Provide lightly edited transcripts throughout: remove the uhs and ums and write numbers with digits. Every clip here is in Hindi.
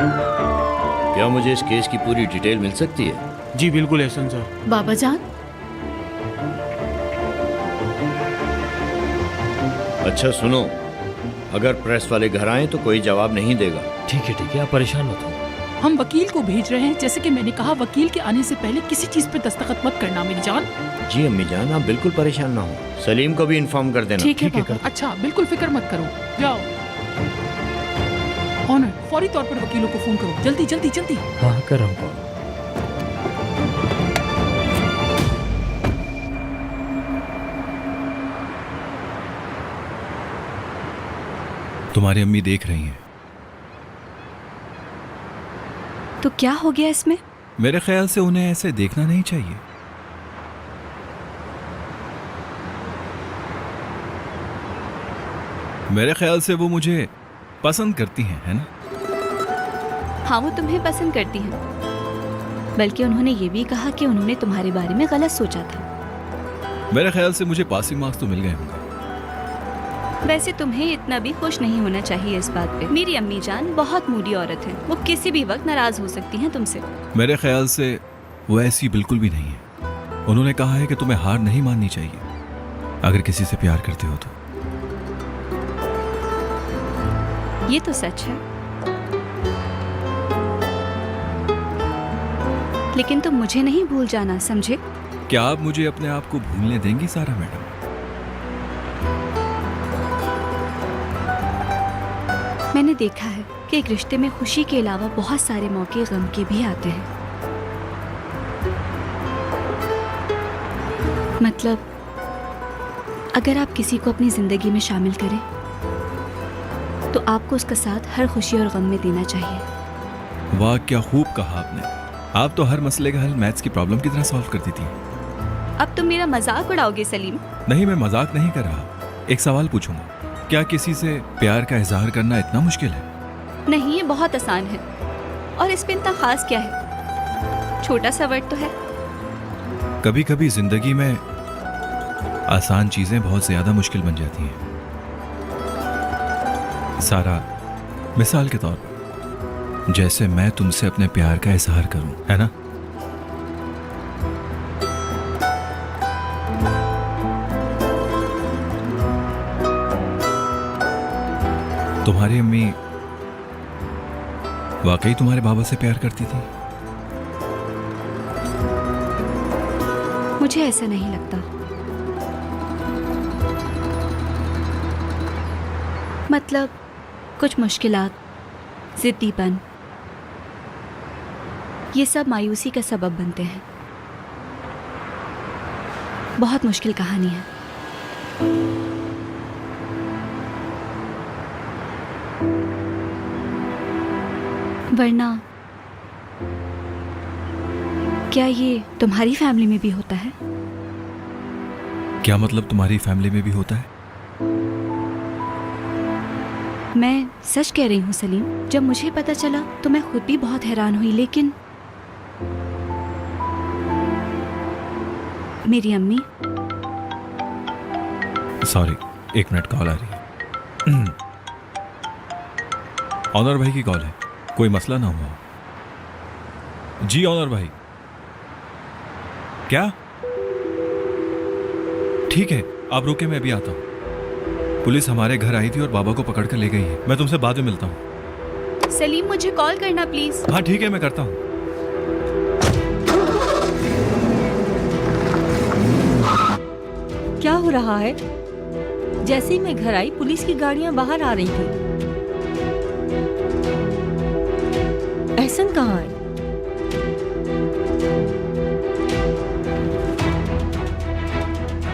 क्या मुझे इस केस की पूरी डिटेल मिल सकती है? जी बिल्कुल एहसन सर। बाबा जान, अच्छा सुनो, अगर प्रेस वाले घर आए तो कोई जवाब नहीं देगा। ठीक है, आप परेशान मत हो। हम वकील को भेज रहे हैं। जैसे कि मैंने कहा, वकील के आने से पहले किसी चीज पे दस्तखत मत करना मेरी जान। जी अम्मी जान, आप बिल्कुल परेशान ना हो। सलीम को भी इन्फॉर्म कर देना। ठीक है ठीक है, बाबा। अच्छा, बिल्कुल फिक्र मत करो। जाओ। ऑनर, फौरी तौर पर वकीलों को फोन करो। जल्दी जल्दी जल्दी। हाँ कर रहा हूँ। तुम्हारी अम्मी देख रही हैं। तो क्या हो गया इसमें? मेरे ख्याल से उन्हें ऐसे देखना नहीं चाहिए। मेरे ख्याल से वो मुझे पसंद करती हैं, है ना? हाँ, वो तुम्हें पसंद करती हैं। बल्कि उन्होंने ये भी कहा कि उन्होंने तुम्हारे बारे में गलत सोचा था। मेरे ख्याल से मुझे पासिंग मार्क्स तो मिल गए होंगे। वैसे तुम्हें इतना भी खुश नहीं होना चाहिए इस बात पे। मेरी अम्मी जान बहुत मूडी औरत है। वो किसी भी वक्त नाराज हो सकती हैं तुमसे। मेरे ख्याल से वो ऐसी बिल्कुल भी नहीं है। उन्होंने कहा है कि तुम्हें हार नहीं माननी चाहिए अगर किसी से प्यार करते हो तो। ये तो सच है, लेकिन तुम मुझे नहीं भूल जाना, समझे? क्या आप मुझे अपने आप को भूलने देंगी सारा मैडम? मैंने देखा है कि एक रिश्ते में खुशी के अलावा बहुत सारे मौके गम के भी आते हैं। मतलब अगर आप किसी को अपनी जिंदगी में शामिल करें तो आपको उसका साथ हर खुशी और गम में देना चाहिए। वाह, क्या खूब कहा आपने। आप तो हर मसले का हल मैथ्स की प्रॉब्लम की तरह सॉल्व कर देती हैं। अब तुम मेरा मजाक उड़ाओगे सलीम? नहीं, मैं मजाक नहीं कर रहा। एक सवाल पूछूंगा, क्या किसी से प्यार का इजहार करना इतना मुश्किल है? नहीं, ये बहुत आसान है। और इस पे इतना खास क्या है? छोटा सा वर्ड तो है। कभी कभी जिंदगी में आसान चीजें बहुत ज्यादा मुश्किल बन जाती हैं। सारा, मिसाल के तौर पर जैसे मैं तुमसे अपने प्यार का इजहार करूं, है ना? तुम्हारी अम्मी वाकई तुम्हारे बाबा से प्यार करती थी? मुझे ऐसा नहीं लगता। मतलब कुछ मुश्किलात, जिद्दीपन, ये सब मायूसी का सबब बनते हैं। बहुत मुश्किल कहानी है। वरना क्या ये तुम्हारी फैमिली में भी होता है? क्या मतलब तुम्हारी फैमिली में भी होता है? मैं सच कह रही हूँ सलीम। जब मुझे पता चला तो मैं खुद भी बहुत हैरान हुई, लेकिन मेरी अम्मी। सॉरी, एक मिनट, कॉल आ रही है। ऑनर भाई की कॉल है। कोई मसला ना हुआ? जी ऑनर भाई। क्या? ठीक है, आप रुके, मैं अभी आता हूं। पुलिस हमारे घर आई थी और बाबा को पकड़ कर ले गई है। मैं तुमसे बाद में मिलता हूं। सलीम, मुझे कॉल करना प्लीज। हाँ ठीक है, मैं करता हूं। क्या हो रहा है? जैसे ही मैं घर आई पुलिस की गाड़ियां बाहर आ रही थी। एहसन कहाँ है?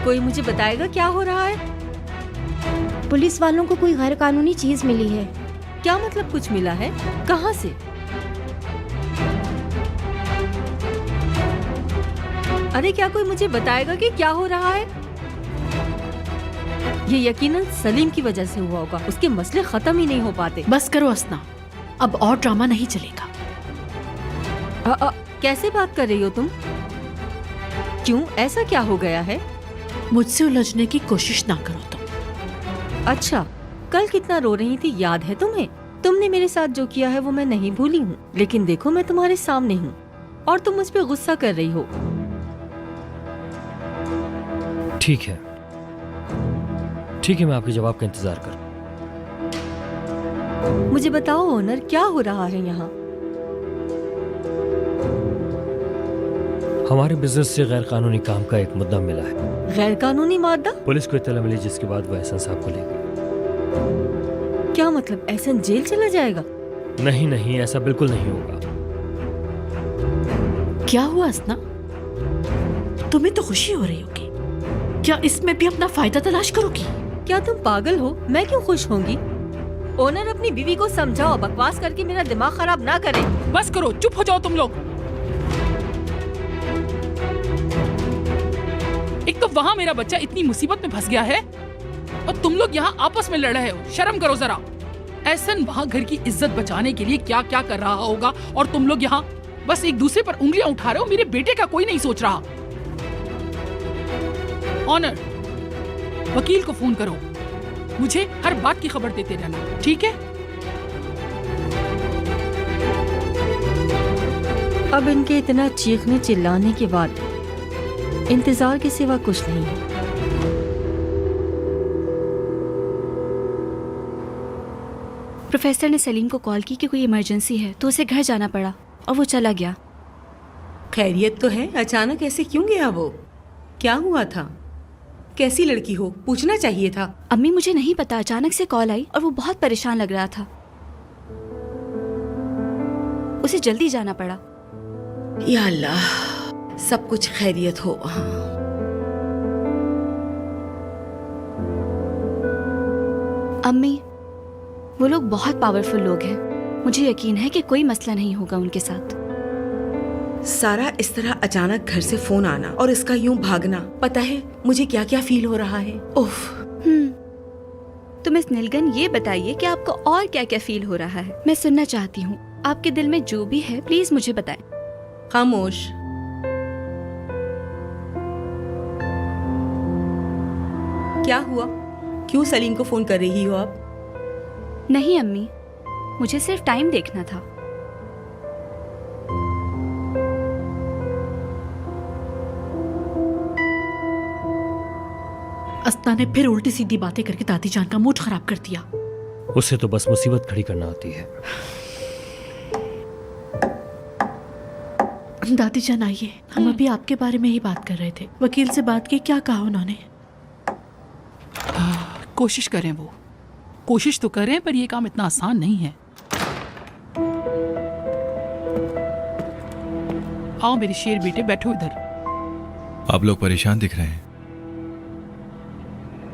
कोई मुझे बताएगा क्या हो रहा है? पुलिस वालों को कोई गैर कानूनी चीज मिली है। क्या मतलब कुछ मिला है? कहाँ से? अरे क्या कोई मुझे बताएगा कि क्या हो रहा है? ये यकीनन सलीम की वजह से हुआ होगा। उसके मसले खत्म ही नहीं हो पाते। बस करो असना, अब और ड्रामा नहीं चलेगा। कैसे बात कर रही हो तुम? क्यों, ऐसा क्या हो गया है? मुझसे उलझने की कोशिश ना करो तुम। अच्छा, कल कितना रो रही थी याद है तुम्हें? तुमने मेरे साथ जो किया है वो मैं नहीं भूली हूँ, लेकिन देखो मैं तुम्हारे सामने हूँ और तुम मुझ पे गुस्सा कर रही हो। ठीक है, ठीक है, मैं आपके जवाब का इंतजार कर। मुझे बताओ ओनर, क्या हो रहा है यहाँ? हमारे बिजनेस से गैर कानूनी काम का एक मुद्दा मिला है। गैर कानूनी मादा? पुलिस को इत्तला मिली, जिसके बाद वो एहसन साहब को ले गई। क्या मतलब, एहसन जेल चला जाएगा? नहीं नहीं, ऐसा बिल्कुल नहीं होगा। क्या हुआ असना? तुम्हें तो खुशी हो रही होगी, क्या इसमें भी अपना फायदा तलाश करोगी? क्या तुम पागल हो? मैं क्यों खुश होंगी? ओनर, अपनी बीवी को समझाओ, बकवास करके मेरा दिमाग खराब ना करे। बस करो, चुप हो जाओ तुम लोग। एक तो वहाँ मेरा बच्चा इतनी मुसीबत में फंस गया है और तुम लोग यहाँ आपस में लड़ रहे हो। शर्म करो जरा। एहसन वहाँ घर की इज्जत बचाने के लिए क्या क्या कर रहा होगा और तुम लोग यहाँ बस एक दूसरे पर उंगलियां उठा रहे हो। मेरे बेटे का कोई नहीं सोच रहा। ऑनर, वकील को फोन करो, मुझे हर बात की खबर देते रहना, ठीक है? अब इनके इतना चीखने चिल्लाने के बाद इंतजार के सिवा कुछ नहीं है। प्रोफेसर ने सलीम को कॉल की कि कोई इमरजेंसी है, तो उसे घर जाना पड़ा और वो चला गया। खैरियत तो है, अचानक ऐसे क्यों गया वो? क्या हुआ था? कैसी लड़की हो, पूछना चाहिए था। अम्मी मुझे नहीं पता, अचानक से कॉल आई और वो बहुत परेशान लग रहा था। उसे जल्दी जाना पड़ा। या अल्लाह, सब कुछ खैरियत हो। अम्मी, वो लोग बहुत पावरफुल लोग हैं। मुझे यकीन है कि कोई मसला नहीं होगा उनके साथ। सारा, इस तरह अचानक घर से फोन आना और इसका यूं भागना, पता है मुझे क्या क्या फील हो रहा है। उफ। तो मिस नीलगन, ये बताइए कि आपको और क्या क्या फील हो रहा है। मैं सुनना चाहती हूँ। आपके दिल में जो भी है प्लीज मुझे बताएं। खामोश। क्या हुआ? क्यों सलीम को फोन कर रही हो आप? नहीं अम्मी, मुझे सिर्फ टाइम देखना था। अस्ना ने फिर उल्टी सीधी बातें करके दादी जान का मूड खराब कर दिया। उसे तो बस मुसीबत खड़ी करना आती है। दादी जान आइए, हम अभी आपके बारे में ही बात कर रहे थे। वकील से बात की, क्या कहा उन्होंने? कोशिश करें, वो कोशिश तो करें, पर ये काम इतना आसान नहीं है। आओ मेरे शेर बेटे, बैठो इधर। आप लोग परेशान दिख रहे हैं।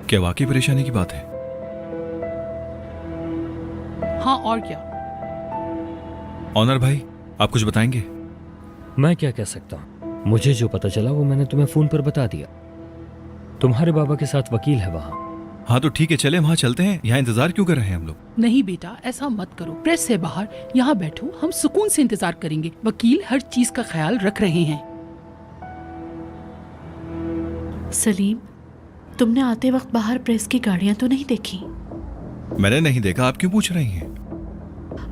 क्या वाकई परेशानी की बात है? हाँ, और क्या? ऑनर भाई, आप कुछ बताएंगे? मैं क्या कह सकता हूँ? मुझे जो पता चला वो मैंने तुम्हें फोन पर बता दिया। तुम्हारे बाबा के साथ वकील है वहाँ। हाँ तो ठीक है, चले वहाँ चलते हैं। यहाँ इंतजार क्यों कर रहे हैं हम लोग? नहीं बेटा, ऐसा मत करो। प्रेस से बाहर यहाँ बैठो, हम सुकून से इंतजार करेंगे। वकील हर चीज का ख्याल रख रहे हैं। सलीम, तुमने आते वक्त बाहर प्रेस की गाड़ियां तो नहीं देखी? मैंने नहीं देखा, आप क्यों पूछ रही हैं?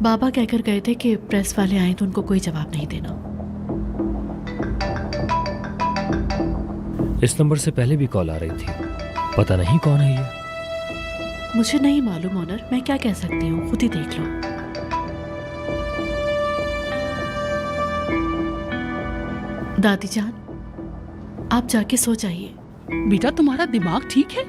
बाबा कहकर गए थे कि प्रेस वाले आए तो उनको कोई जवाब नहीं देना। इस नंबर से पहले भी कॉल आ रही थी, पता नहीं कौन है ये। मुझे नहीं मालूम ऑनर, मैं क्या कह सकती हूँ, खुद ही देख लो। दादी जान, आप जाके सो जाइए। बेटा, तुम्हारा दिमाग ठीक है?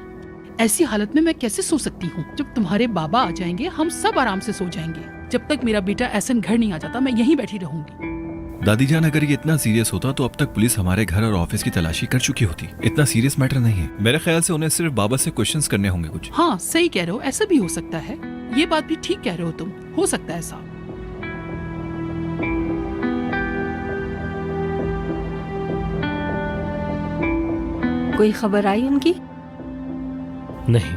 ऐसी हालत में मैं कैसे सो सकती हूँ? जब तुम्हारे बाबा आ जाएंगे हम सब आराम से सो जाएंगे। जब तक मेरा बेटा एहसन घर नहीं आ जाता मैं यहीं बैठी रहूंगी। दादी जान, अगर ये इतना सीरियस होता तो अब तक पुलिस हमारे घर और ऑफिस की तलाशी कर चुकी होती। इतना सीरियस मैटर नहीं है। मेरे ख्याल से उन्हें सिर्फ बाबा से क्वेश्चंस करने होंगे कुछ। हाँ, सही कह रहे हो, ऐसा भी हो सकता है। ये बात भी ठीक कह रहे हो तुम, हो सकता है ऐसा। कोई खबर आई उनकी? नहीं।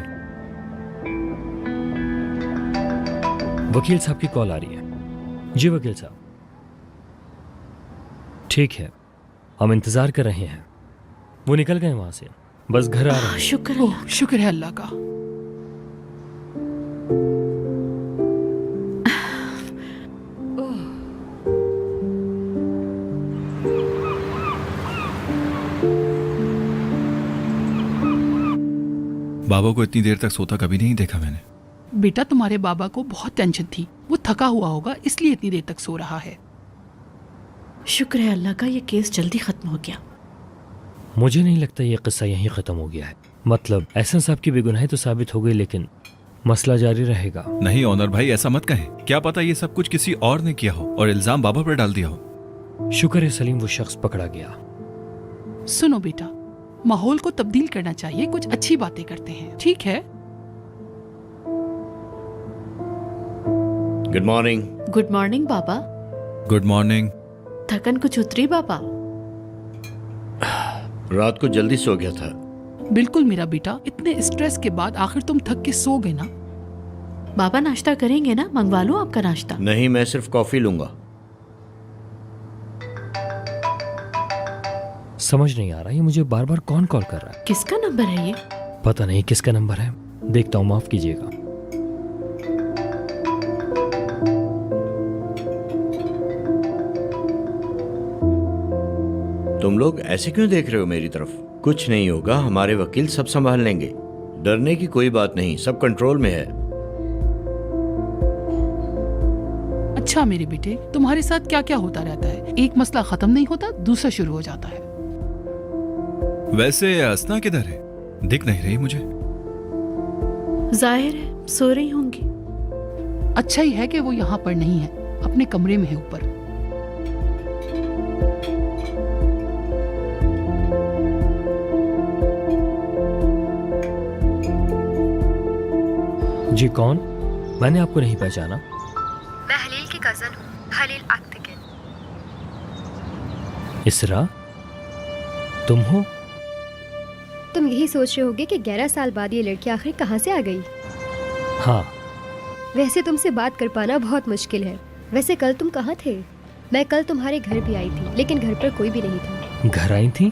वकील साहब की कॉल आ रही है। जी वकील साहब। ठीक है, हम इंतजार कर रहे हैं। वो निकल गए वहां से, बस घर आ रहे हैं। शुक्र है अल्लाह का। बाबा को इतनी देर तक सोता कभी नहीं देखा मैंने। बेटा तुम्हारे बाबा को बहुत टेंशन थी, वो थका हुआ होगा इसलिए इतनी देर तक सो रहा है। शुक्र है अल्लाह का ये केस जल्दी खत्म हो गया। मुझे नहीं लगता ये किस्सा यहीं ख़त्म हो गया है। मतलब एहसन साहब की बेगुनाही तो साबित हो गई, लेकिन मसला जारी रहेगा। नहीं ऑनर भाई, ऐसा मत कहें। क्या पता ये सब कुछ किसी और ने किया हो और इल्जाम बाबा पर डाल दिया हो। शुक्र है सलीम वो शख्स पकड़ा गया। सुनो बेटा, माहौल को तब्दील करना चाहिए, कुछ अच्छी बातें करते हैं, ठीक है? Good morning. गुड मॉर्निंग बाबा। Good morning. थकन कुछ उतरी बाबा? रात को जल्दी सो गया था। बिल्कुल मेरा बेटा, इतने स्ट्रेस के बाद आखिर तुम थक के सो गए ना। बाबा नाश्ता करेंगे ना? मंगवा लूं आपका नाश्ता? नहीं, मैं सिर्फ कॉफी लूंगा। समझ नहीं आ रहा ये मुझे बार बार कौन कॉल कर रहा है। किसका नंबर है ये? पता नहीं किसका नंबर है, देखता हूँ, माफ कीजिएगा। तुम लोग ऐसे क्यों देख रहे हो मेरी तरफ? कुछ नहीं होगा, हमारे वकील सब संभाल लेंगे। डरने की कोई बात नहीं, सब कंट्रोल में है। अच्छा मेरे बेटे, तुम्हारे साथ क्या क्या होता रहता है? एक मसला खत्म नहीं होता, दूसरा शुरू हो जाता है। वैसे हसना किधर है? दिख नहीं रही मुझे। जाहिर है सो रही होंगी। अच्छा ही है कि वो यहाँ पर नहीं है, अपने कमरे में है ऊपर। जी कौन? मैंने आपको नहीं पहचाना। मैं हलील की कज़न हूँ, हलील अख्तिकिन। इसरा, तुम हो? तुम यही सोच रहे होगे कि 11 साल बाद ये लड़की आखिर कहाँ से आ गई। हाँ। वैसे तुमसे बात कर पाना बहुत मुश्किल है। वैसे कल तुम कहाँ थे? मैं कल तुम्हारे घर भी आई थी, लेकिन घर पर कोई भी नहीं था। घर आई थी?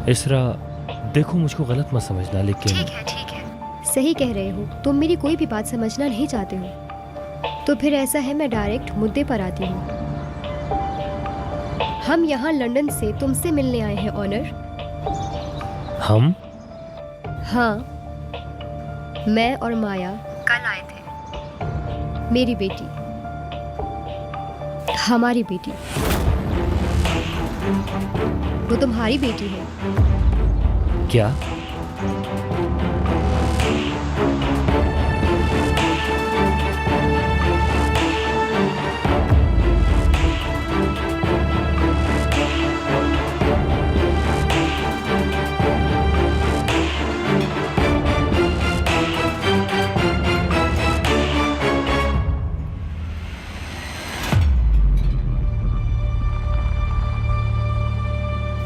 इसरा देखो, मुझको गलत मत समझना, लेकिन ठीक है सही कह रहे हो, तुम मेरी कोई भी बात समझना नहीं चाहते हो। तो फिर ऐसा है, मैं डायरेक्ट मुद्दे पर आती हूँ। हम यहाँ लंदन से तुमसे मिलने आए हैं ऑनर। हम? हाँ, मैं और माया कल आए थे। मेरी बेटी, हमारी बेटी। वो तुम्हारी बेटी है। क्या?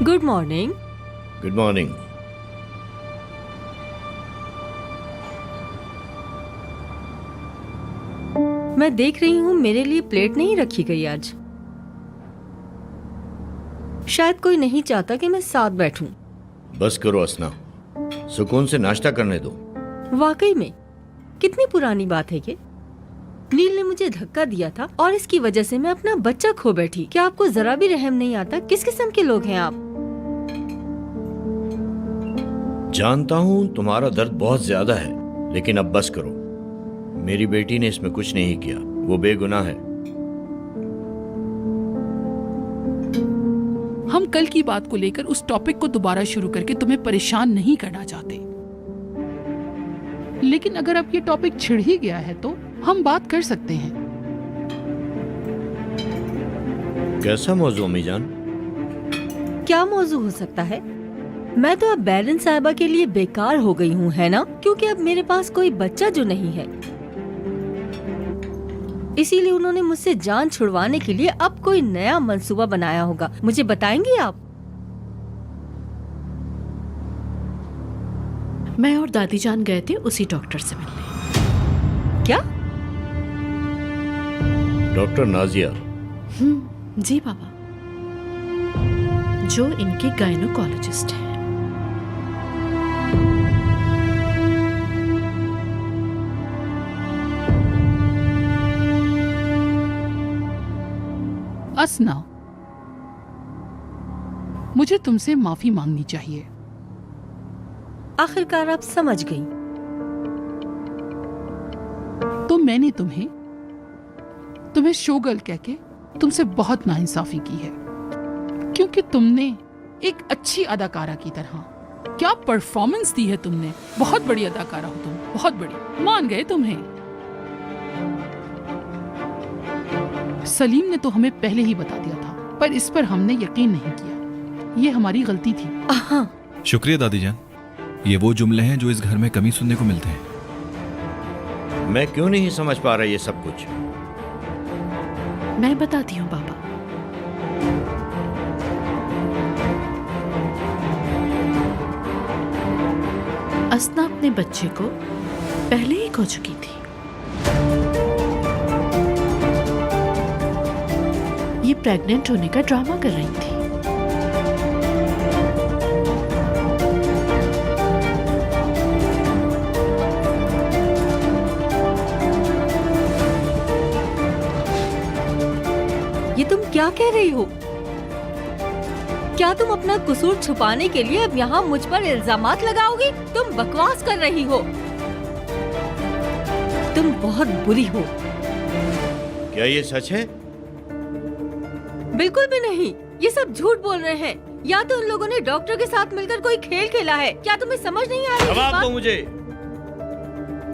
Good morning. Good morning. मैं देख रही हूँ मेरे लिए प्लेट नहीं रखी गई आज। शायद कोई नहीं चाहता कि मैं साथ बैठूं। बस करो असना, सुकून से नाश्ता करने दो। वाकई में कितनी पुरानी बात है ये। नील ने मुझे धक्का दिया था और इसकी वजह से मैं अपना बच्चा खो बैठी। क्या आपको जरा भी रहम नहीं आता? किस किस्म के लोग हैं आप? जानता हूँ तुम्हारा दर्द बहुत ज्यादा है, लेकिन अब बस करो। मेरी बेटी ने इसमें कुछ नहीं किया, वो बेगुनाह है। हम कल की बात को लेकर उस टॉपिक को दोबारा शुरू करके तुम्हें परेशान नहीं करना चाहते, लेकिन अगर अब ये टॉपिक छिड़ ही गया है तो हम बात कर सकते हैं। कैसा मौजू अम्मी जान? क्या मौजू हो सकता है? मैं तो अब बैरन साहिबा के लिए बेकार हो गई हूँ, है ना? क्योंकि अब मेरे पास कोई बच्चा जो नहीं है, इसीलिए उन्होंने मुझसे जान छुड़वाने के लिए अब कोई नया मंसूबा बनाया होगा। मुझे बताएंगे आप? मैं और दादी जान गए थे उसी डॉक्टर से मिलने। क्या? डॉक्टर नाजिया? जी बाबा, जो इनके गायनोकोलॉजिस्ट हैं। असना, मुझे तुमसे माफी मांगनी चाहिए। आखिरकार आप समझ गई। तो मैंने तुम्हें शोगर्ल कह के तुमसे बहुत नाइंसाफी की है, क्योंकि तुमने एक अच्छी अदाकारा की तरह क्या परफॉर्मेंस दी है तुमने। बहुत बड़ी अदाकारा हो तुम, बहुत बड़ी, मान गए तुम्हें। सलीम ने तो हमें पहले ही बता दिया था, पर इस पर हमने यकीन नहीं किया। ये हमारी गलती थी। शुक्रिया दादी जान। ये वो जुमले हैं जो इस घर में कमी सुनने को मिलते हैं। मैं क्यों नहीं समझ पा रहा ये सब कुछ? मैं बताती हूँ बाबा। असना अपने बच्चे को पहले ही खो चुकी थी। ये प्रेग्नेंट होने का ड्रामा कर रही थी। ये तुम क्या कह रही हो? क्या तुम अपना कसूर छुपाने के लिए अब यहाँ मुझ पर इल्जामात लगाओगी? तुम बकवास कर रही हो। तुम बहुत बुरी हो। क्या ये सच है? बिल्कुल भी नहीं, ये सब झूठ बोल रहे हैं। या तो उन लोगों ने डॉक्टर के साथ मिलकर कोई खेल खेला है। क्या तुम्हें समझ नहीं आ रही? जवाब दो मुझे,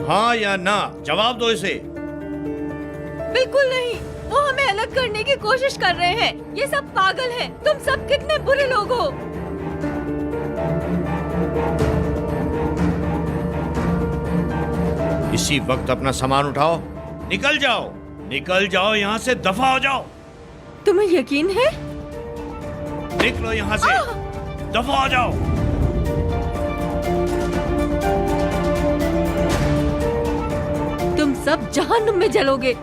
हाँ या ना, जवाब दो इसे। बिल्कुल नहीं, वो हमें अलग करने की कोशिश कर रहे हैं। ये सब पागल हैं। तुम सब कितने बुरे लोग हो। इसी वक्त अपना सामान उठाओ, निकल जाओ, निकल जाओ यहाँ से, दफा हो जाओ। तुम्हें यकीन है? निकलो यहाँ से, दफा हो जाओ। तुम सब जहन्नुम में जलोगे।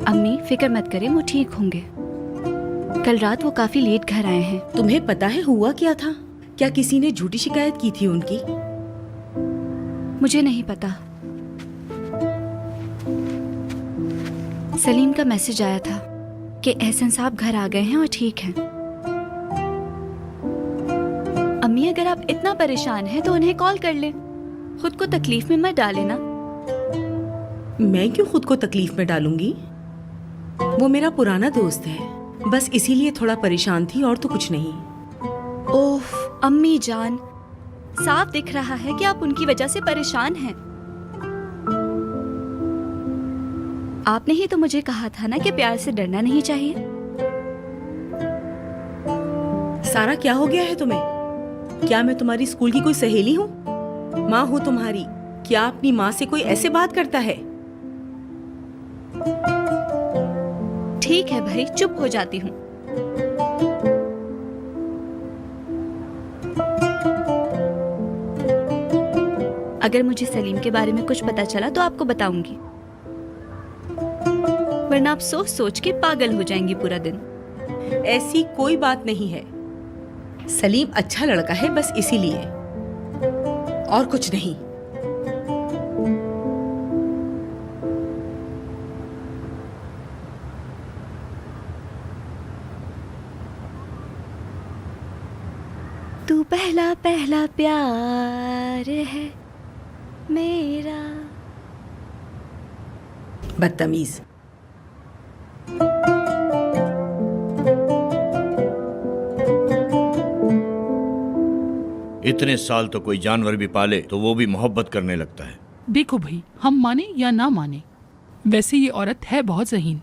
अम्मी फिक्र मत करें, वो ठीक होंगे। कल रात वो काफी लेट घर आए हैं। तुम्हें पता है हुआ क्या था? क्या किसी ने झूठी शिकायत की थी उनकी? मुझे नहीं पता। सलीम का मैसेज आया था कि एहसन साहब घर आ गए हैं और ठीक हैं। अम्मी अगर आप इतना परेशान हैं तो उन्हें कॉल कर लें। खुद को तकलीफ में मत डालें ना। मैं क्यों खुद को तकलीफ में डालूंगी? वो मेरा पुराना दोस्त है, बस इसीलिए थोड़ा परेशान थी और तो कुछ नहीं। ओफ अम्मी जान, साफ दिख रहा है कि आप उनकी वजह से परेशान हैं। आपने ही तो मुझे कहा था ना कि प्यार से डरना नहीं चाहिए। सारा क्या हो गया है तुम्हें? क्या मैं तुम्हारी स्कूल की कोई सहेली हूँ? माँ हूँ तुम्हारी। क्या अपनी माँ से कोई ऐसे बात करता है? ठीक है भाई, चुप हो जाती हूँ। अगर मुझे सलीम के बारे में कुछ पता चला तो आपको बताऊंगी, वरना आप सोच सोच के पागल हो जाएंगी पूरा दिन। ऐसी कोई बात नहीं है। सलीम अच्छा लड़का है, बस इसीलिए, और कुछ नहीं। तू पहला पहला प्यार है मेरा। बदतमीज। इतने साल तो कोई जानवर भी पाले तो वो भी मोहब्बत करने लगता है। देखो भाई, हम माने या ना माने, वैसे ये औरत है बहुत ज़हीन।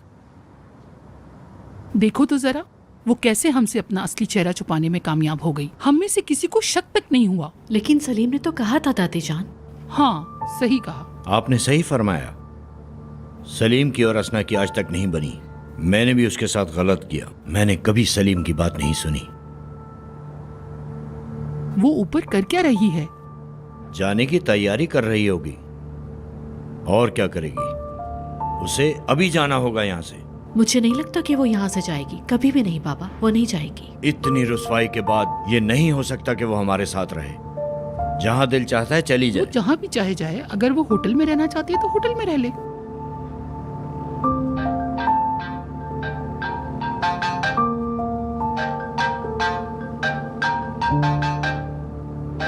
देखो तो जरा वो कैसे हमसे अपना असली चेहरा छुपाने में कामयाब हो गई। हम में से किसी को शक तक नहीं हुआ। लेकिन सलीम ने तो कहा था दादी जान। हाँ, सही कहा। आपने सही फरमाया। सलीम की और असना की आज तक नहीं बनी। मैंने भी उसके साथ गलत किया। मैंने कभी सलीम की बात नहीं सुनी। वो ऊपर कर क्या रही है? जाने की तैयारी कर रही होगी। और क्या करेगी? उसे अभी जाना होगा यहाँ से। मुझे नहीं लगता कि वो यहाँ से जाएगी। कभी भी नहीं बाबा, वो नहीं जाएगी। इतनी रुसवाई के बाद ये नहीं हो सकता कि वो हमारे साथ रहे। जहाँ दिल चाहता है चली वो जाए। जहाँ भी चाहे जाए। अगर वो होटल में रहना चाहती है तो होटल में रह ले।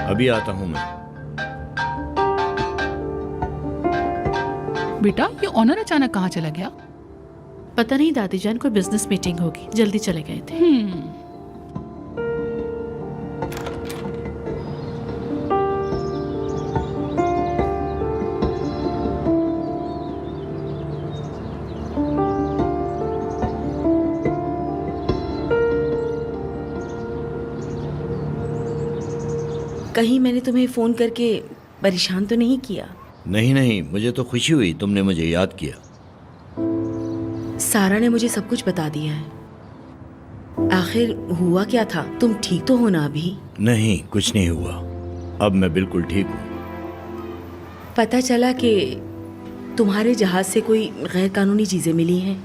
अभी आता हूँ मैं। बेटा, ये ऑनर अचानक कहाँ चला गया? पता नहीं दादी जान, कोई बिजनेस मीटिंग होगी, जल्दी चले गए थे। कहीं मैंने तुम्हें फोन करके परेशान तो नहीं किया? नहीं नहीं, मुझे तो खुशी हुई तुमने मुझे याद किया। सारा ने मुझे सब कुछ बता दिया है। आखिर हुआ क्या था? तुम ठीक तो हो ना अभी? नहीं, कुछ नहीं हुआ। अब मैं बिल्कुल ठीक हूँ। पता चला कि तुम्हारे जहाज से कोई गैर कानूनी चीजें मिली हैं।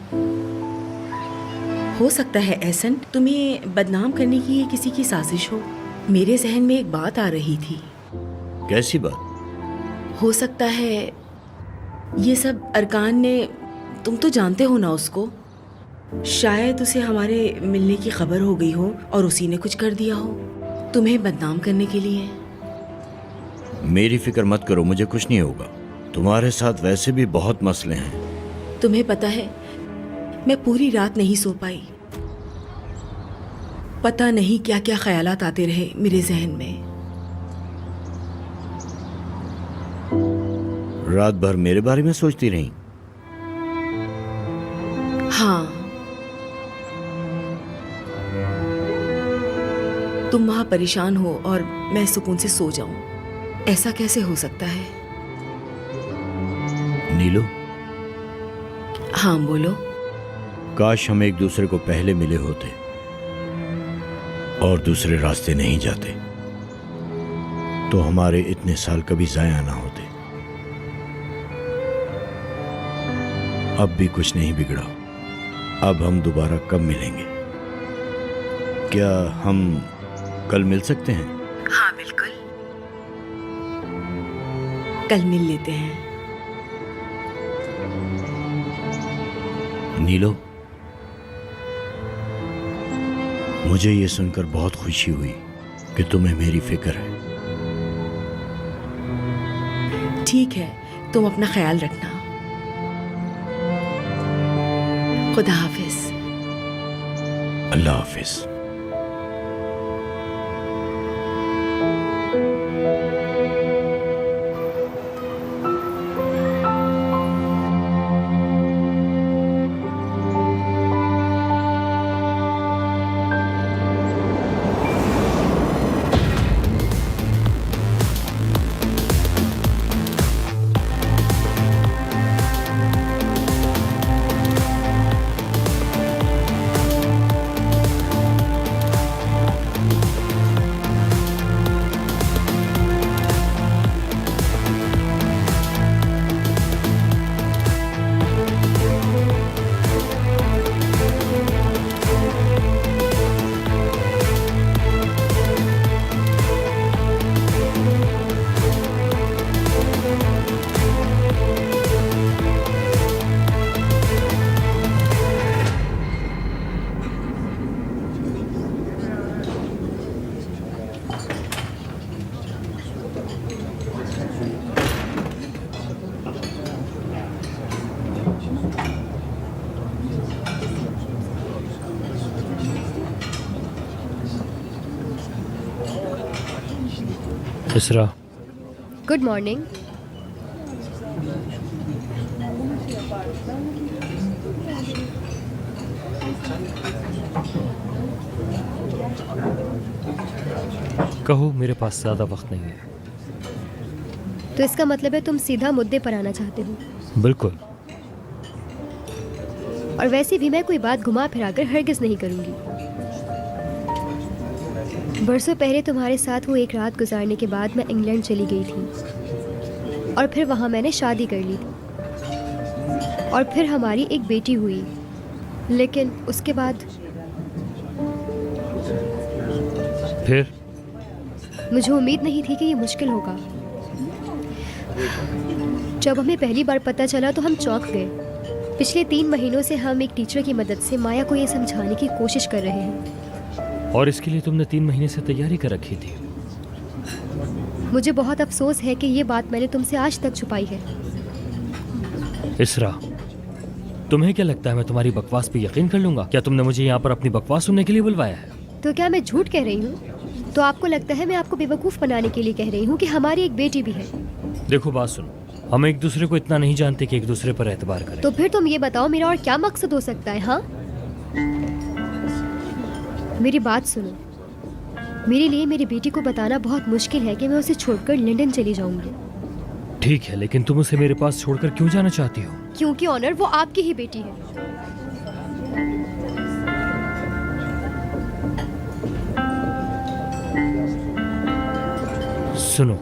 हो सकता है एहसन तुम्हें बदनाम करने की ये किसी की साजिश हो। मेरे जहन में एक बात आ रही थी। कैसी बात? हो सकता है ये सब अरकान ने, तुम तो जानते हो ना उसको, शायद उसे हमारे मिलने की खबर हो गई हो और उसी ने कुछ कर दिया हो तुम्हें बदनाम करने के लिए। मेरी फिक्र मत करो, मुझे कुछ नहीं होगा। तुम्हारे साथ वैसे भी बहुत मसले हैं। तुम्हें पता है मैं पूरी रात नहीं सो पाई। पता नहीं क्या क्या ख्यालात आते रहे मेरे जहन में। रात भर मेरे बारे में सोचती रही? हाँ, तुम वहां परेशान हो और मैं सुकून से सो जाऊं, ऐसा कैसे हो सकता है? नीलू, हाँ बोलो। काश हम एक दूसरे को पहले मिले होते और दूसरे रास्ते नहीं जाते, तो हमारे इतने साल कभी जाया ना होते। अब भी कुछ नहीं बिगड़ा। अब हम दोबारा कब मिलेंगे? क्या हम कल मिल सकते हैं? हाँ बिल्कुल, कल मिल लेते हैं। नीलो, मुझे ये सुनकर बहुत खुशी हुई कि तुम्हें मेरी फिक्र है। ठीक है, तुम अपना ख्याल रखना। खुदा हाफिज। अल्लाह हाफिज। इसरा, गुड मॉर्निंग। कहो, मेरे पास ज़्यादा वक्त नहीं है। तो इसका मतलब है तुम सीधा मुद्दे पर आना चाहते हो। बिल्कुल। और वैसे भी मैं कोई बात घुमा फिराकर हरगिज़ नहीं करूंगी। बरसों पहले तुम्हारे साथ वो एक रात गुजारने के बाद मैं इंग्लैंड चली गई थी और फिर वहाँ मैंने शादी कर ली थी और फिर हमारी एक बेटी हुई। लेकिन उसके बाद फिर मुझे उम्मीद नहीं थी कि ये मुश्किल होगा। जब हमें पहली बार पता चला तो हम चौंक गए। पिछले 3 महीनों से हम एक टीचर की मदद से माया को ये समझाने की कोशिश कर रहे हैं। और इसके लिए तुमने 3 महीने से तैयारी कर रखी थी। मुझे बहुत अफसोस है कि ये बात मैंने तुमसे आज तक छुपाई है। इसरा, तुम्हें क्या लगता है मैं तुम्हारी बकवास पे यकीन कर लूंगा? क्या तुमने मुझे यहाँ पर अपनी बकवास सुनने के लिए बुलवाया है? तो क्या मैं झूठ कह रही हूँ? तो आपको लगता है मैं आपको बेवकूफ़ बनाने के लिए कह रही हूँ कि हमारी एक बेटी भी है? देखो, बात सुनो, हम एक दूसरे को इतना नहीं जानते कि एक दूसरे पर एतबार करें। तो फिर तुम ये बताओ मेरा और क्या मकसद हो सकता है? हाँ, मेरी बात सुनो। मेरे लिए मेरी बेटी को बताना बहुत मुश्किल है कि मैं उसे छोड़कर लंदन चली जाऊंगी। ठीक है, लेकिन तुम उसे मेरे पास छोड़कर क्यों जाना चाहती हो? क्योंकि ऑनर वो आपकी ही बेटी है। सुनो,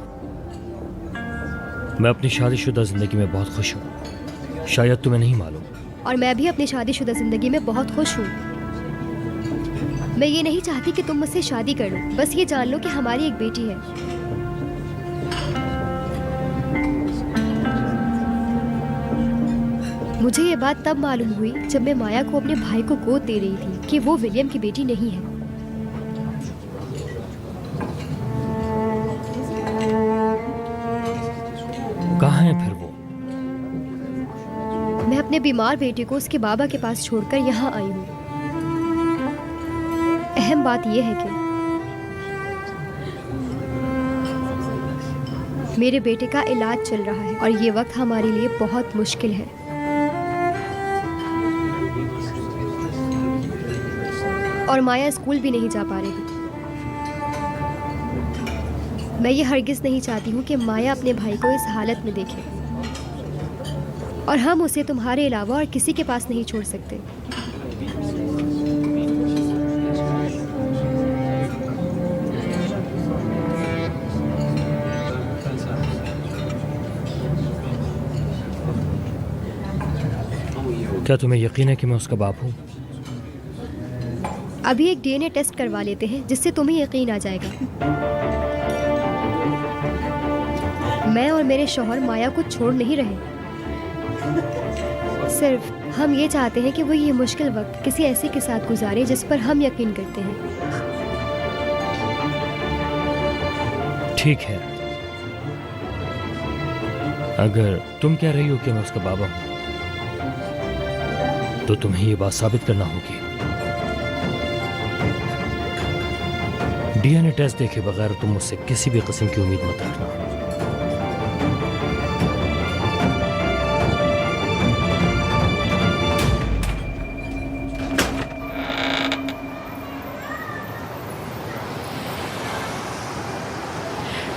मैं अपनी शादीशुदा जिंदगी में बहुत खुश हूँ। शायद तुम्हें नहीं मालूम। और मैं भी अपनी शादीशुदा जिंदगी में बहुत खुश हूँ। मैं ये नहीं चाहती कि तुम मुझसे शादी कर लो, बस ये जान लो कि हमारी एक बेटी है। मुझे ये बात तब मालूम हुई जब मैं माया को अपने भाई को गोद दे रही थी कि वो विलियम की बेटी नहीं है। कहाँ है फिर वो? मैं अपने बीमार बेटे को उसके बाबा के पास छोड़कर यहाँ आई हूँ। अहम बात यह है कि मेरे बेटे का इलाज चल रहा है और ये वक्त हमारे लिए बहुत मुश्किल है। और माया स्कूल भी नहीं जा पा रही। मैं ये हरगिज़ नहीं चाहती हूँ कि माया अपने भाई को इस हालत में देखे और हम उसे तुम्हारे अलावा और किसी के पास नहीं छोड़ सकते। क्या तुम्हें यकीन है कि मैं उसका बाप हूँ? अभी एक डीएनए टेस्ट करवा लेते हैं जिससे तुम्हें यकीन आ जाएगा। मैं और मेरे शौहर माया को छोड़ नहीं रहे। सिर्फ हम ये चाहते हैं कि वो ये मुश्किल वक्त किसी ऐसे के साथ गुजारे जिस पर हम यकीन करते हैं। ठीक है, अगर तुम कह रही हो कि मैं उसका बाबा हूँ तो तुम्हें ये बात साबित करना होगी। डीएनए टेस्ट देखे बगैर तुम मुझसे किसी भी किस्म की उम्मीद मत रखना।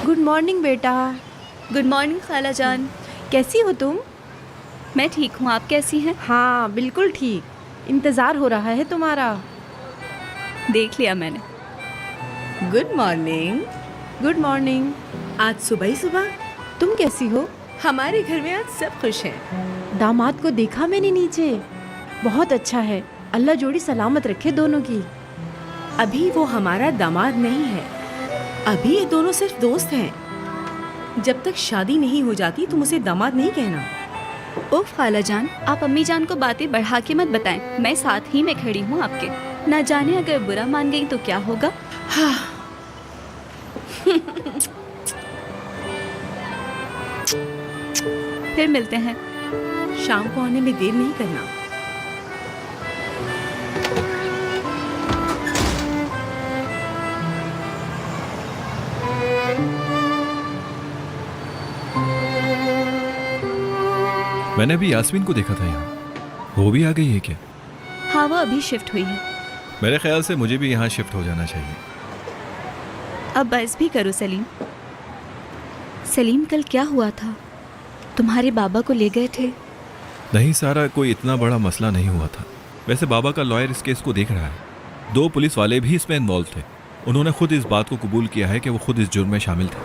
गुड मॉर्निंग बेटा। गुड मॉर्निंग खाला जान। कैसी हो तुम? मैं ठीक हूँ, आप कैसी हैं? हाँ बिल्कुल ठीक, इंतज़ार हो रहा है तुम्हारा। देख लिया मैंने। Good morning. Good morning. आज सुबह ही सुबह तुम कैसी हो? हमारे घर में आज सब खुश हैं। दामाद को देखा मैंने नीचे, बहुत अच्छा है। अल्लाह जोड़ी सलामत रखे दोनों की। अभी वो हमारा दामाद नहीं है, अभी ये दोनों सिर्फ दोस्त हैं। जब तक शादी नहीं हो जाती तुम उसे दामाद नहीं कहना। ओफ खाला जान, आप अम्मी जान को बातें बढ़ा के मत बताएं। मैं साथ ही में खड़ी हूँ आपके। ना जाने अगर बुरा मान गई तो क्या होगा। हाँ। फिर मिलते हैं। शाम को आने में देर नहीं करना। मैंने अभी यास्मीन को देखा था यहाँ। वो भी आ गई है क्या? हाँ, वो अभी शिफ्ट हुई है। मेरे ख्याल से मुझे भी यहाँ शिफ्ट हो जाना चाहिए। अब बस भी करो सलीम। सलीम, कल क्या हुआ था? तुम्हारे बाबा को ले गए थे। नहीं सारा, कोई इतना बड़ा मसला नहीं हुआ था। वैसे बाबा का लॉयर इस केस को देख रहा है। 2 पुलिस वाले भी इसमें इन्वॉल्व थे। उन्होंने खुद इस बात को कबूल किया है कि वो खुद इस जुर्म में शामिल थे।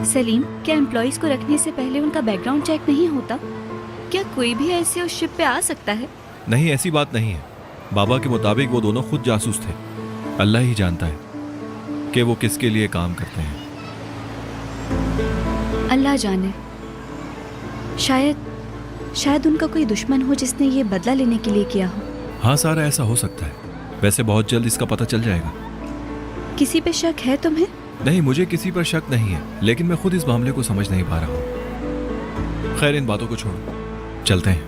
सलीम, क्या एम्प्लॉयज को रखने से पहले उनका बैकग्राउंड चेक नहीं होता? क्या कोई भी ऐसे उस शिप पे आ सकता है? नहीं, ऐसी बात नहीं है। बाबा के मुताबिक वो दोनों खुद जासूस थे। अल्लाह ही जानता है कि वो किसके लिए काम करते हैं। अल्लाह जाने। शायद उनका कोई दुश्मन हो जिसने ये बदला लेने के लिए किया हो। हाँ सारा, ऐसा हो सकता है। वैसे बहुत जल्द इसका पता चल जाएगा। किसी पे शक है तुम्हें? नहीं, मुझे किसी पर शक नहीं है, लेकिन मैं खुद इस मामले को समझ नहीं पा रहा हूँ। खैर, इन बातों को छोड़ो, चलते हैं।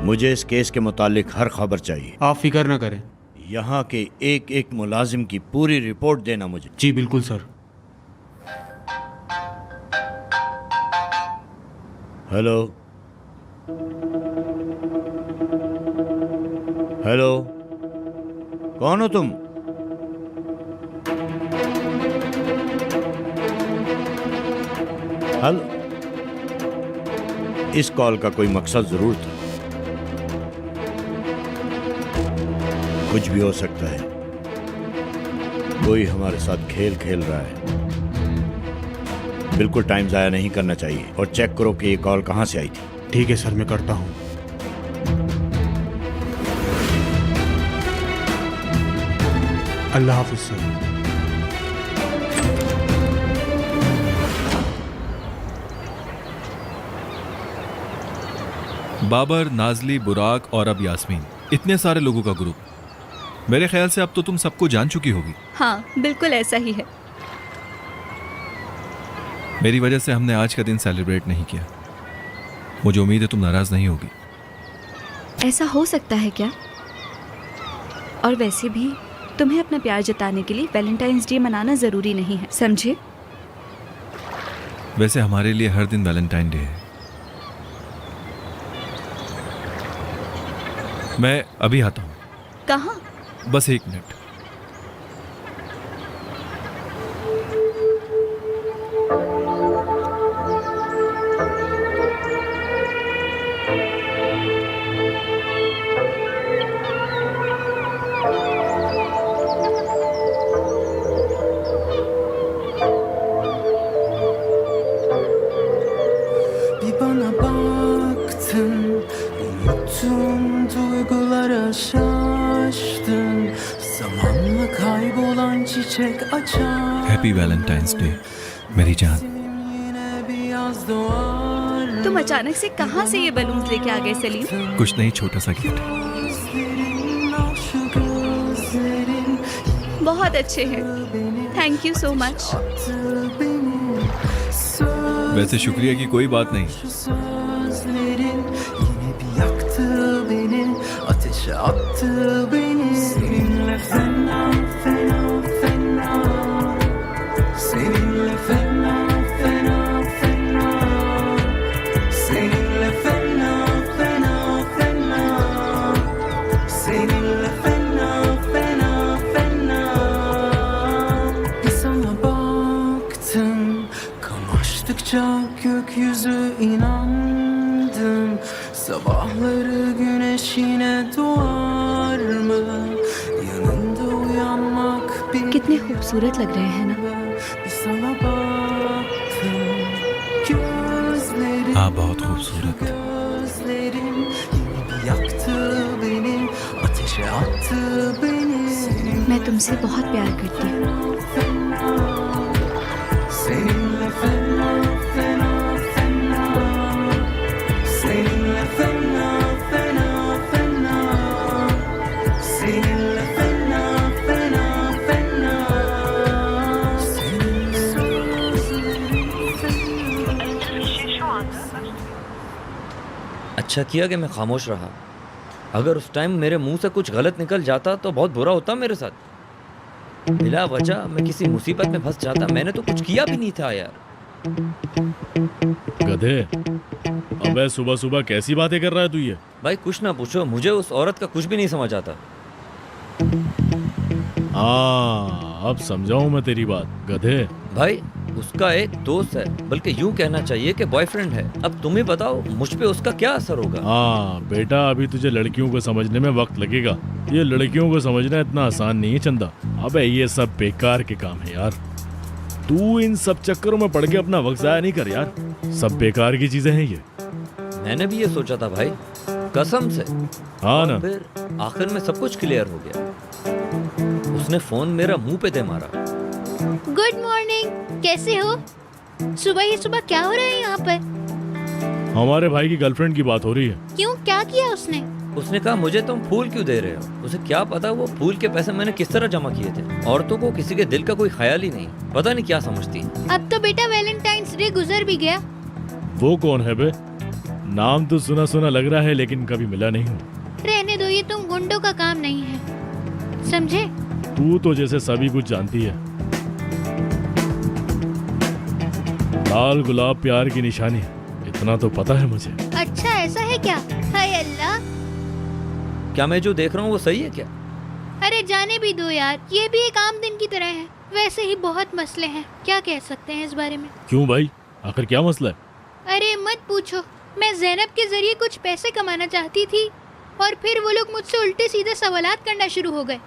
मुझे इस केस के मुतालिक हर खबर चाहिए। आप फिक्र ना करें। यहाँ के एक एक मुलाजिम की पूरी रिपोर्ट देना मुझे। जी बिल्कुल सर। हेलो हेलो, कौन हो तुम? हेलो। इस कॉल का कोई मकसद जरूर था। कुछ भी हो सकता है। कोई हमारे साथ खेल खेल रहा है। बिल्कुल टाइम जाया नहीं करना चाहिए और चेक करो कि ये कॉल कहां से आई थी। ठीक है सर, मैं करता हूँ। अल्लाह हाफिज सर। बाबर, नाजली, बुराक और अब यास्मीन, इतने सारे लोगों का ग्रुप। मेरे ख्याल से अब तो तुम सबको जान चुकी होगी। हाँ, बिल्कुल ऐसा ही है। मेरी वजह से हमने आज का दिन सेलिब्रेट नहीं किया। मुझे उम्मीद है तुम नाराज नहीं होगी। ऐसा हो सकता है क्या? और वैसे भी तुम्हें अपना प्यार जताने के लिए वैलेंटाइंस डे मनाना जरूरी नहीं है, समझे? वैसे हमारे लिए हर दिन वैलेंटाइन डे है। मैं अभी आता हूँ। कहाँ? बस 1 minute. Bir bana baktın, unuttun duygulara şaştın. Zamanla kaybolan çiçek açar. Happy Valentine's day मेरी जान। Yine bir yaz doğar. तुम अचानक से कहाँ से ये बलून्स लेके आ गए सलीम? कुछ नहीं, छोटा सा गिफ्ट है। Gözlerin, al şu gözlerin. बहुत अच्छे हैं, thank you so much. Attı beni. वैसे शुक्रिया की कोई बात नहीं। Şu sözlerin yine bir yaktı beni, ateşe attı beni. Seninle fena fena fena, seninle fena fena fena, seninle fena fena fena, seninle fena fena fena. Bir sana baktım, kamaştıkça gökyüzü inandım. Sabahları güneş yine doğar mı? Yanında uyanmak bir कितने खूबसूरत लग रहे हैं ना? Bir sana baktım, gözlerin हाँ, बहुत खूबसूरत। gözlerin yine bir yaktı beni, ateşe attı beni. मैं तुमसे बहुत प्यार करती हूँ। Seninle fena fena fena, seninle fena fena fena, seninle fena fena fena, seninle अच्छा किया कि मैं खामोश रहा। अगर उस टाइम मेरे मुंह से कुछ गलत निकल जाता तो बहुत बुरा होता मेरे साथ। बिला वजह मैं किसी मुसीबत में फंस जाता। मैंने तो कुछ किया भी नहीं था यार। गधे, अबे सुबह सुबह कैसी बातें कर रहा है तू ये? भाई कुछ ना पूछो, मुझे उस औरत का कुछ भी नहीं समझ आता। हाँ, अब समझाऊं मैं तेरी बात, गधे। भाई उसका एक दोस्त है, बल्कि यूं कहना चाहिए कि बॉयफ्रेंड है। अब तुम ही बताओ मुझ पे उसका क्या असर होगा। हाँ बेटा, अभी तुझे लड़कियों को समझने में वक्त लगेगा। ये लड़कियों को समझना इतना आसान नहीं है चंदा। अबे ये सब बेकार के काम है यार। तू इन सब चक्करों में पड़ के अपना वक्त जाया नहीं कर यार। सब बेकार की चीजें हैं ये। मैंने भी ये सोचा था भाई, कसम से। हाँ और ना। फिर आखिर में सब कुछ क्लियर हो गया। उसने फोन मेरा मुंह पे दे मारा। गुड मॉर्निंग, कैसे हो? सुबह ही सुबह क्या हो रहा है यहाँ पर? हमारे भाई की गर्लफ्रेंड की बात हो रही है। क्यों, क्या किया उसने? उसने कहा मुझे तुम फूल क्यों दे रहे हो। उसे क्या पता वो फूल के पैसे मैंने किस तरह जमा किए थे। औरतों को किसी के दिल का कोई ख्याल ही नहीं, पता नहीं क्या समझती। अब तो बेटा वैलेंटाइंस डे गुजर भी गया। वो कौन है बे? नाम तो सुना सुना लग रहा है, लेकिन कभी मिला नहीं हूँ। रहने दो, ये तुम गुंडों का काम नहीं है, समझे? तू तो जैसे सभी कुछ जानती है। लाल गुलाब प्यार की निशानी है, इतना तो पता है मुझे। अच्छा ऐसा है क्या? हाय अल्लाह। क्या मैं जो देख रहा हूँ वो सही है क्या? अरे जाने भी दो यार, ये भी एक आम दिन की तरह है। वैसे ही बहुत मसले हैं, क्या कह सकते हैं इस बारे में? क्यों भाई, आखिर क्या मसला है? अरे मत पूछो, मैं ज़ैनब के जरिए कुछ पैसे कमाना चाहती थी और फिर वो लोग मुझसे उल्टे सीधे सवालात करना शुरू हो गए।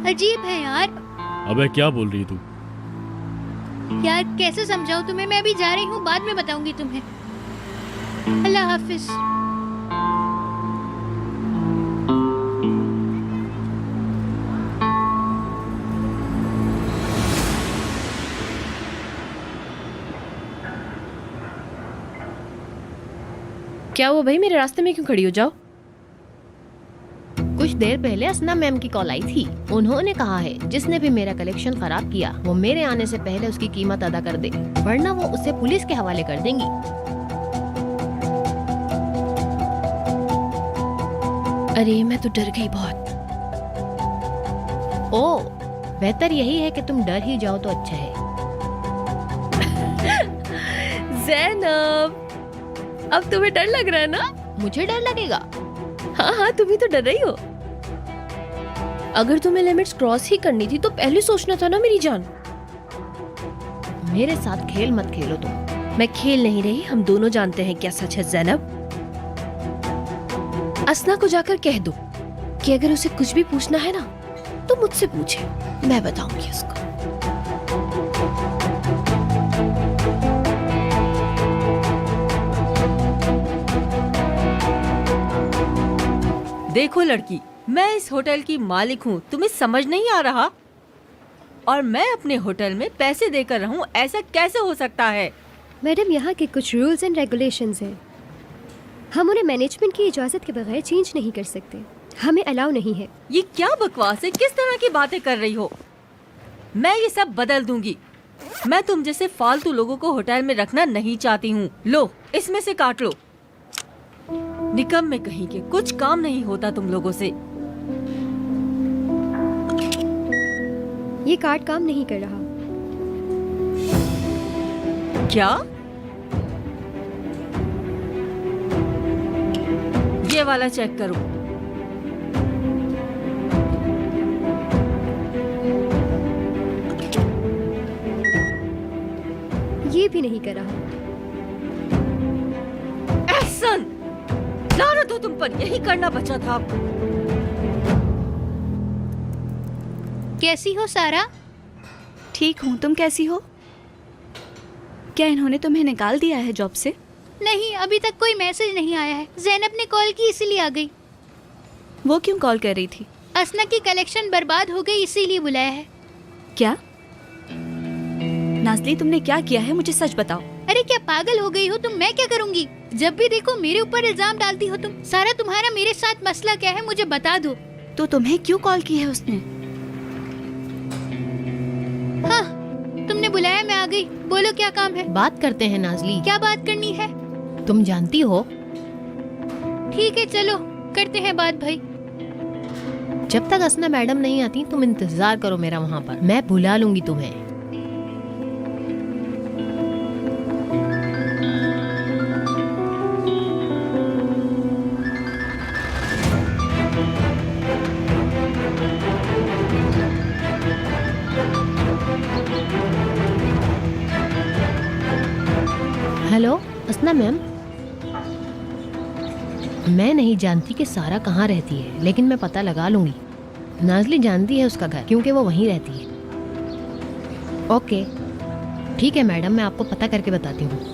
अजीब है यार। अबे क्या बोल रही तू? यार कैसे समझाऊं तुम्हें, मैं अभी जा रही हूँ, बाद में बताऊंगी तुम्हें। अल्लाह हाफिज। क्या हुआ भाई, मेरे रास्ते में क्यों खड़ी हो? जाओ। कुछ देर पहले असना मैम की कॉल आई थी। उन्होंने कहा है जिसने भी मेरा कलेक्शन खराब किया वो मेरे आने से पहले उसकी कीमत अदा कर दे, वरना वो उसे पुलिस के हवाले कर देंगी। अरे मैं तो डर गई बहुत। ओह, बेहतर यही है कि तुम डर ही जाओ तो अच्छा है। ज़ैनब, अब तुम्हें डर लग रहा है ना? मुझे डर लगेगा? हाँ हाँ, तुम ही तो डर रही हो। अगर तुम्हें लिमिट्स क्रॉस ही करनी थी तो पहले सोचना था ना मेरी जान। मेरे साथ खेल मत खेलो तुम। मैं खेल नहीं रही, हम दोनों जानते हैं क्या सच है ज़ैनब। असना को जाकर कह दो कि अगर उसे कुछ भी पूछना है ना तो मुझसे पूछे, मैं बताऊंगी उसको। देखो लड़की, मैं इस होटल की मालिक हूँ, तुम्हें समझ नहीं आ रहा? और मैं अपने होटल में पैसे देकर रहूँ, ऐसा कैसे हो सकता है? मैडम, यहाँ के कुछ रूल्स एंड रेगुलेशंस हैं, हम उन्हें मैनेजमेंट की इजाज़त के बगैर चेंज नहीं कर सकते, हमें अलाउ नहीं है। ये क्या बकवास है? किस तरह की बातें कर रही हो? मैं ये सब बदल दूंगी। मैं तुम जैसे फालतू लोगों को होटल में रखना नहीं चाहती हूँ। लो, इसमें से काट लो। निकम में कहीं के, कुछ काम नहीं होता तुम लोगों से। ये कार्ड काम नहीं कर रहा। क्या? ये वाला चेक करो। ये भी नहीं कर रहा। एहसन, लानत हो तुम पर, यही करना बचा था। कैसी हो सारा? ठीक हूँ, तुम कैसी हो? क्या इन्होंने तुम्हें निकाल दिया है जॉब से? नहीं, अभी तक कोई मैसेज नहीं आया है। ज़ैनब ने कॉल की इसीलिए आ गई। वो क्यों कॉल कर रही थी? असना की कलेक्शन बर्बाद हो गई इसीलिए बुलाया है। क्या? नाज़ली, तुमने क्या किया है, मुझे सच बताओ। अरे क्या पागल हो गई हो तुम? मैं क्या करूंगी? जब भी देखो मेरे ऊपर इल्जाम डालती हो तुम। सारा, तुम्हारा मेरे साथ मसला क्या है, मुझे बता दो। तो तुम्हें क्यों कॉल की है उसने? हाँ, तुमने बुलाया, मैं आ गई। बोलो क्या काम है? बात करते हैं नाज़ली। क्या बात करनी है? तुम जानती हो। ठीक है चलो करते हैं बात भाई। जब तक असना मैडम नहीं आती तुम इंतजार करो मेरा वहाँ पर, मैं बुला लूंगी तुम्हें। हेलो असना मैम, मैं नहीं जानती कि सारा कहाँ रहती है, लेकिन मैं पता लगा लूंगी। नाजली जानती है उसका घर, क्योंकि वो वहीं रहती है। ओके ठीक है मैडम, मैं आपको पता करके बताती हूँ।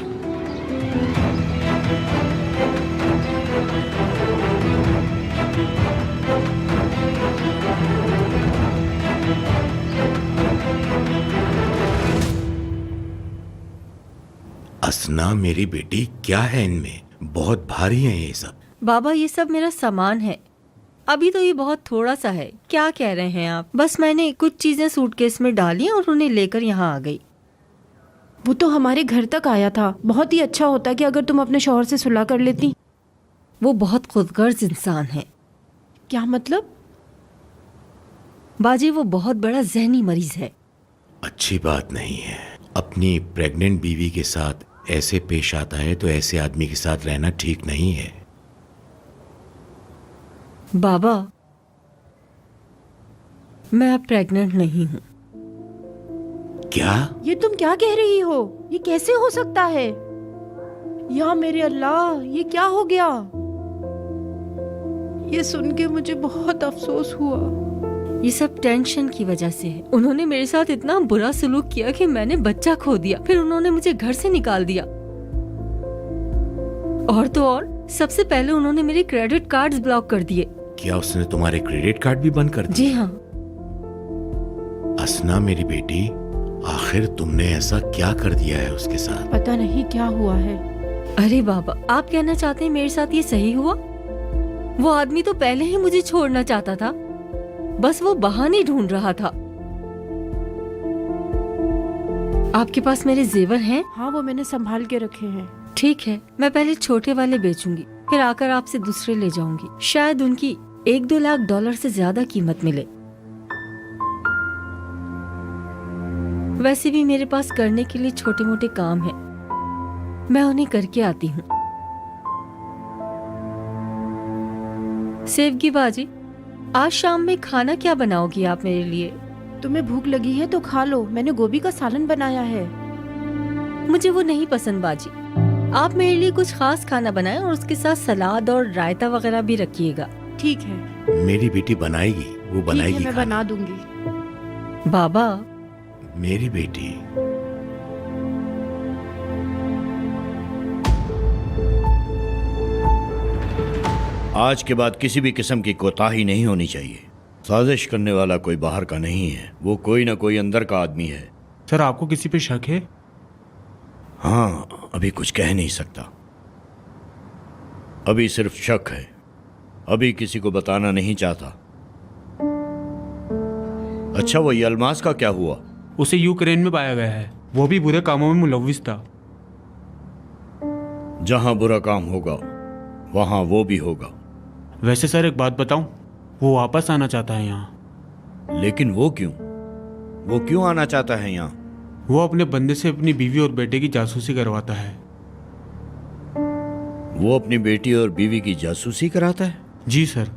असना मेरी बेटी, क्या है इनमें? बहुत भारी है ये सब। बाबा ये सब मेरा सामान है, अभी तो ये बहुत थोड़ा सा है। क्या कह रहे हैं आप? बस मैंने कुछ चीजें सूटकेस में डाली और उन्हें लेकर यहाँ आ गई। वो तो हमारे घर तक आया था। बहुत ही अच्छा होता कि अगर तुम अपने शौहर से सुलह कर लेती। वो बहुत खुदगर्ज इंसान है। क्या मतलब? बाजी वो बहुत बड़ा जहनी मरीज है। अच्छी बात नहीं है। अपनी प्रेग्नेंट बीवी के साथ ऐसे पेश आता है तो ऐसे आदमी के साथ रहना ठीक नहीं है। बाबा मैं अब प्रेग्नेंट नहीं हूँ। क्या? ये तुम क्या कह रही हो? ये कैसे हो सकता है? या मेरे अल्लाह, ये क्या हो गया? ये सुन के मुझे बहुत अफसोस हुआ। ये सब टेंशन की वजह से है। उन्होंने मेरे साथ इतना बुरा सलूक किया कि मैंने बच्चा खो दिया। फिर उन्होंने मुझे घर से निकाल दिया। और तो और सबसे पहले उन्होंने मेरे क्रेडिट कार्ड्स ब्लॉक कर दिए। क्या उसने तुम्हारे क्रेडिट कार्ड भी बंद कर दिए? जी हाँ। असना मेरी बेटी, आखिर तुमने ऐसा क्या कर दिया है उसके साथ? पता नहीं क्या हुआ है। अरे बाबा, आप कहना चाहते हैं मेरे साथ ये सही हुआ? वो आदमी तो पहले ही मुझे छोड़ना चाहता था, बस वो बहाने ढूंढ रहा था। आपके पास मेरे जेवर हैं? हाँ, वो मैंने संभाल के रखे हैं। ठीक है, मैं पहले छोटे वाले बेचूंगी, फिर आकर आपसे दूसरे ले जाऊंगी। शायद उनकी 1-2 लाख डॉलर से ज्यादा कीमत मिले। वैसे भी मेरे पास करने के लिए छोटे मोटे काम हैं, मैं उन्हें करके आती हूँ। सेवगी बाजी, आज शाम में खाना क्या बनाओगी आप मेरे लिए? तुम्हें भूख लगी है तो खा लो, मैंने गोभी का सालन बनाया है। मुझे वो नहीं पसंद बाजी। आप मेरे लिए कुछ खास खाना बनाएं और उसके साथ सलाद और रायता वगैरह भी रखिएगा। ठीक है। मेरी बेटी बनाएगी, वो बनाएगी। ठीक है, मैं खाना। बना दूंगी। बाबा मेरी बेटी, आज के बाद किसी भी किस्म की कोताही नहीं होनी चाहिए। साजिश करने वाला कोई बाहर का नहीं है, वो कोई ना कोई अंदर का आदमी है। सर, आपको किसी पे शक है? हाँ, अभी कुछ कह नहीं सकता। अभी सिर्फ शक है, अभी किसी को बताना नहीं चाहता। अच्छा, वो ये अलमास का क्या हुआ? उसे यूक्रेन में पाया गया है। वो भी बुरे कामों में मुलव्विस था। जहां बुरा काम होगा वहां वो भी होगा। वैसे सर, एक बात बताऊं, वो वापस आना चाहता है यहाँ। लेकिन वो क्यों? वो क्यों आना चाहता है यहाँ? वो अपने बंदे से अपनी बीवी और बेटे की जासूसी करवाता है। वो अपनी बेटी और बीवी की जासूसी कराता है? जी सर।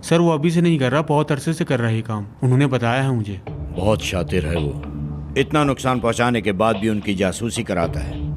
सर, वो अभी से नहीं कर रहा, बहुत अरसे से कर रहा है ये काम। उन्होंने बताया है मुझे। बहुत शातिर है वो। इतना नुकसान पहुंचाने के बाद भी उनकी जासूसी कराता है।